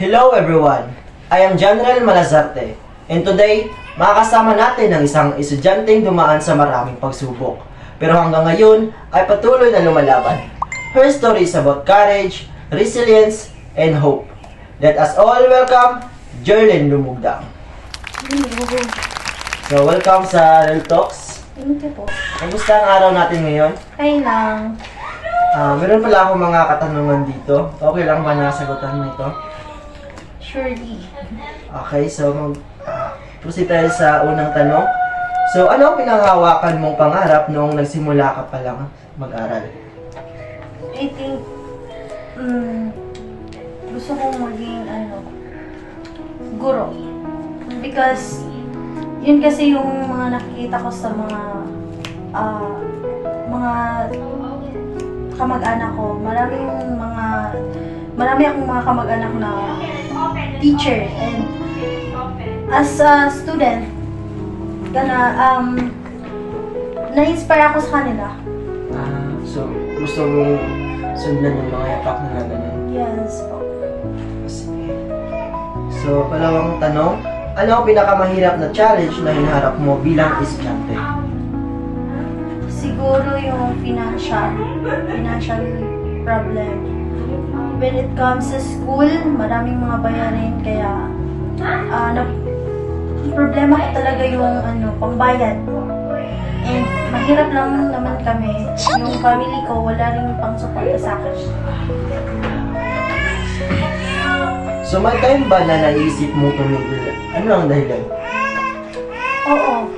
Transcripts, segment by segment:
Hello everyone! I am General Malazarte and today, makakasama natin ang isang estudyanteng dumaan sa maraming pagsubok. Pero hanggang ngayon ay patuloy na lumalaban. Her story is about courage, resilience, and hope. Let us all welcome Jerlyn Lumugdang. So welcome sa Real Talks. Thank you po. Kamusta ang araw natin ngayon? Kaya lang. Meron pala akong mga katanungan dito. Okay lang ba na sagutan mo ito? Surely. Okay, so proceed tayo sa unang tanong. So, ano ang pinanghawakan mong pangarap noong nagsimula ka pa lang mag-aral? I think, gusto kong maging, guro. Because, yun kasi yung mga nakikita ko sa mga kamag-anak ko. Marami akong mga kamag-anak na teacher. And as a student, na-inspire ako sa kanila. So, gusto mong sundan yung mga yapak na gano'n? Yes po. So, palawang tanong, ano ang pinakamahirap na challenge na hinaharap mo bilang estudyante? Siguro yung financial problem. When it comes sa school, maraming mga bayarin, kaya problema ko talaga yung pambayad. And mahirap lang naman kami. Yung family ko, wala rin pang-suporta sa akin. So, may time ba na naisip mo tumigil? Ano ang dahilan? Oo.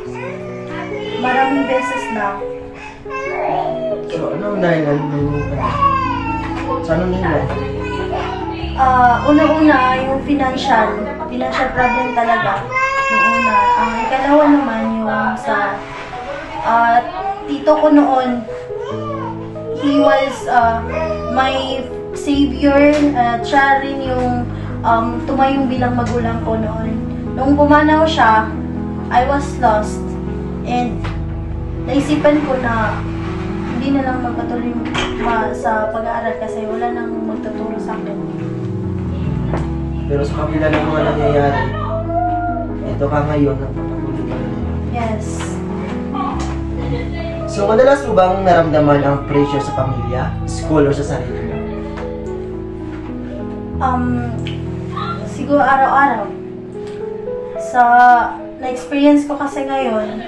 Maraming beses na. So, ano ang dahilan ng sa anong dahilan? Una-una, yung financial problem talaga. Yung una. Ang ikalawa naman yung sa tito ko noon. He was my savior. Siya rin yung tumayong bilang magulang ko noon. Nung pumanaw siya, I was lost. And naisipan ko na hindi na lang magpatuloy sa pag-aaral kasi wala nang magtuturo sa akin. Pero sa kabila ng mga nangyayari, ito ka ngayon, nagpapatuloy ka na. Yes. So, madalas mo bang naramdaman ang pressure sa pamilya, school, o sa sarili mo? Siguro araw-araw. Na-experience ko kasi ngayon,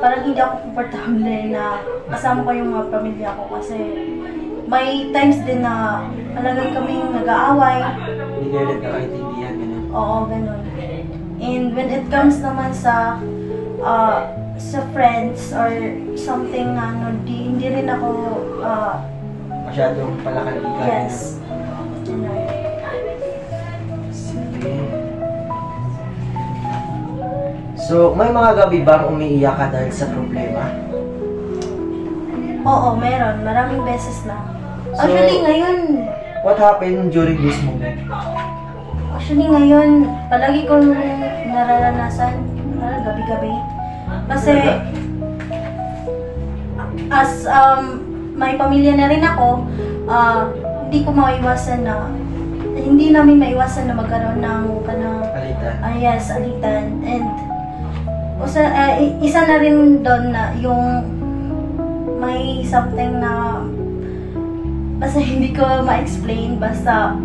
parang hindi ako komportable na kasama ko yung mga pamilya ko kasi may times din na talagang kaming nag-aaway. Hindi kayo nagkakaintindihan, gano'n? Oo, ganun. And when it comes naman sa friends or something na hindi rin ako Masyadong palakaligan. yes. Sige. So, may mga gabi bang umiiyak ka dahil sa problema? Oo, meron. Maraming beses na. So, Actually, ngayon, What happened during this moment? palagi ko nararanasan, gabi-gabi. Kasi, as may pamilya na rin ako, hindi namin maiwasan na magkaroon ng Alitan. alitan. And, isa na rin doon na yung may something na basta hindi ko ma-explain, basta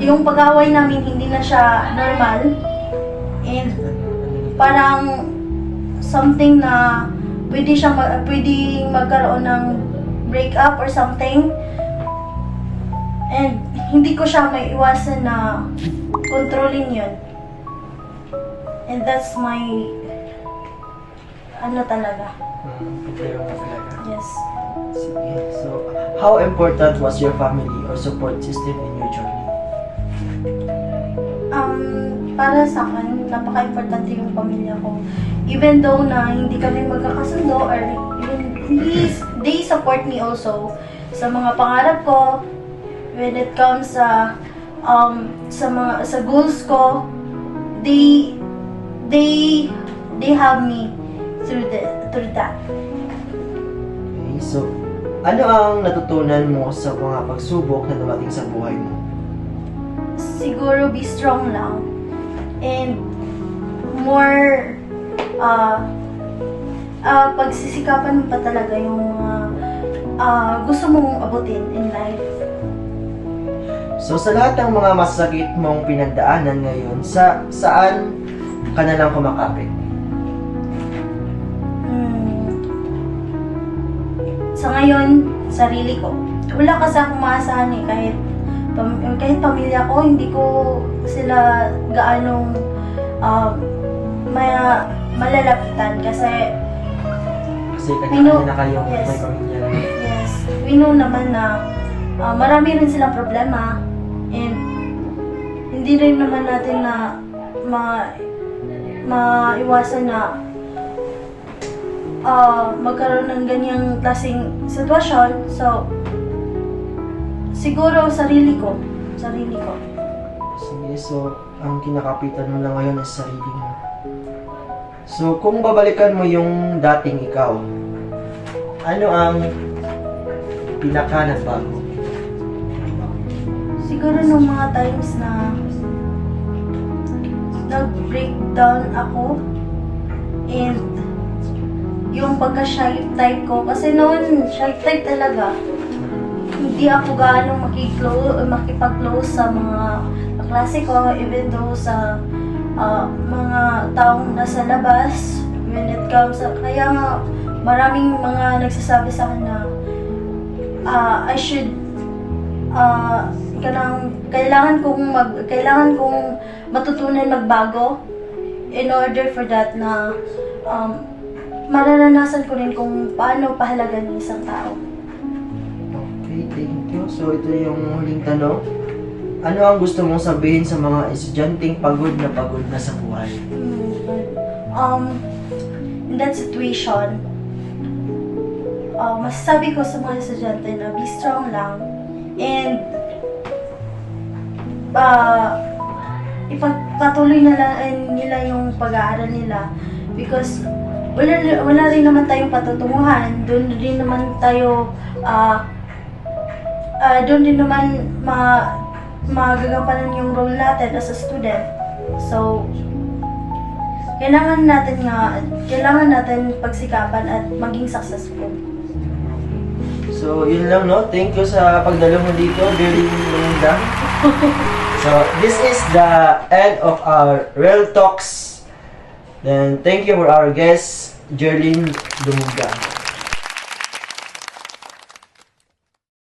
yung pag-away namin hindi na siya normal and parang something na pwedeng magkaroon ng breakup or something, and hindi ko siya may iwasan na controlling yun. And that's my talaga. Problema mo talaga. Yes. Sige. So, how important was your family or support system in your journey? Para sa akin, napaka-importante yung pamilya ko. Even though na hindi kami magkakasundo or they support me also sa mga pangarap ko when it comes sa goals ko. They help me through that. Okay, so, ano ang natutunan mo sa mga pagsubok na dumating sa buhay mo? siguro be strong lang. And more pagsisikapan mo pa talaga yung gusto mong abutin in life. So sa lahat ng mga masakit mong pinagdaanan ngayon, saan ka na lang kumakapit? Sa ngayon, sarili ko. Wala kasi akong maasahan eh, kahit pamilya ko, hindi ko sila gaanong malalapitan kasi Kanya-kanya na kayong yes. may pamilya. yes, we know naman na marami rin silang problema and hindi rin naman natin na maiwasan na magkaroon ng ganyang klaseng sitwasyon. So, siguro sarili ko. Sige, so ang kinakapitan mo na ngayon is sarili mo. So kung babalikan mo yung dating ikaw, ano ang pinaka nagbago? Siguro nung mga times na nag-breakdown ako and yung pagka-shy type ko, kasi noon shy type talaga. Hindi ako gaano makipag-close sa mga kaklase ko, even though sa mga taong nasa labas when it comes kaya nga maraming mga nagsasabi sa akin na I should kailangan kong matutunan magbago in order for that na mararanasan ko rin kung paano pahalagan ng isang tao. Okay, thank you. So ito yung huling tanong. Ano ang gusto mong sabihin sa mga estudyanteng pagod na sa buhay? In that situation, masasabi ko sa mga estudyante na be strong lang and ipagpatuloy na lang nila yung pag-aaral nila because wala rin naman tayong patutunguhan, doon din naman magagampanan yung role natin as a student. So, kailangan natin pagsikapan at maging successful. So, yun lang, no? Thank you sa pagdalo mo dito, Jerlyn Lumunda. So, this is the end of our Real Talks. Then, thank you for our guest, Jerlyn Lumunda.